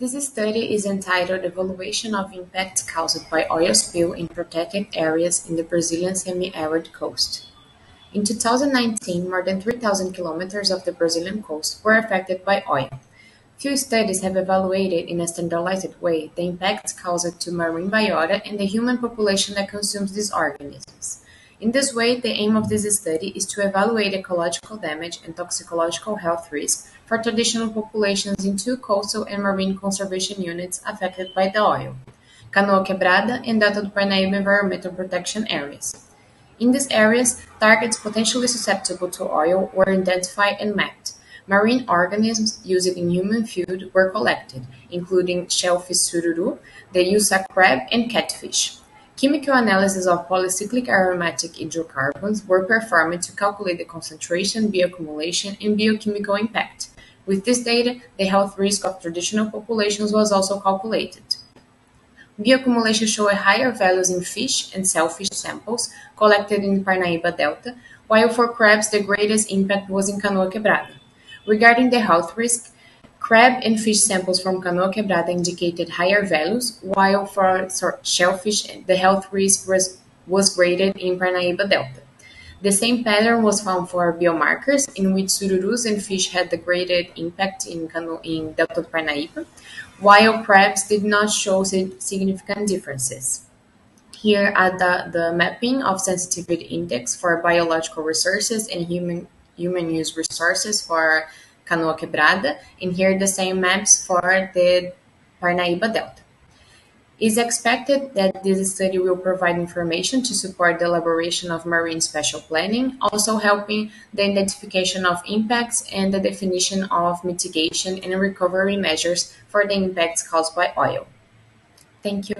This study is entitled Evaluation of Impacts Caused by Oil Spill in Protected Areas in the Brazilian Semi-Arid Coast. In 2019, more than 3,000 kilometers of the Brazilian coast were affected by oil. Few studies have evaluated in a standardized way the impacts caused to marine biota and the human population that consumes these organisms. In this way, the aim of this study is to evaluate ecological damage and toxicological health risks for traditional populations in two coastal and marine conservation units affected by the oil, Canoa Quebrada and Delta do Parnaíba Environmental Protection Areas. In these areas, targets potentially susceptible to oil were identified and mapped. Marine organisms used in human food were collected, including shellfish sururu, the Luiza crab, and catfish. Chemical analysis of polycyclic aromatic hydrocarbons were performed to calculate the concentration, bioaccumulation, and biochemical impact. With this data, the health risk of traditional populations was also calculated. Bioaccumulation showed higher values in fish and shellfish samples collected in Parnaíba Delta, while for crabs the greatest impact was in Canoa Quebrada. Regarding the health risk, crab and fish samples from Canoa Quebrada indicated higher values, while for shellfish the health risk was graded in Parnaíba Delta. The same pattern was found for biomarkers, in which sururus and fish had the graded impact in Delta do Parnaíba, while crabs did not show significant differences. Here are the mapping of sensitivity index for biological resources and human use resources for Canoa Quebrada, and here the same maps for the Parnaíba Delta. It is expected that this study will provide information to support the elaboration of marine spatial planning, also helping the identification of impacts and the definition of mitigation and recovery measures for the impacts caused by oil. Thank you.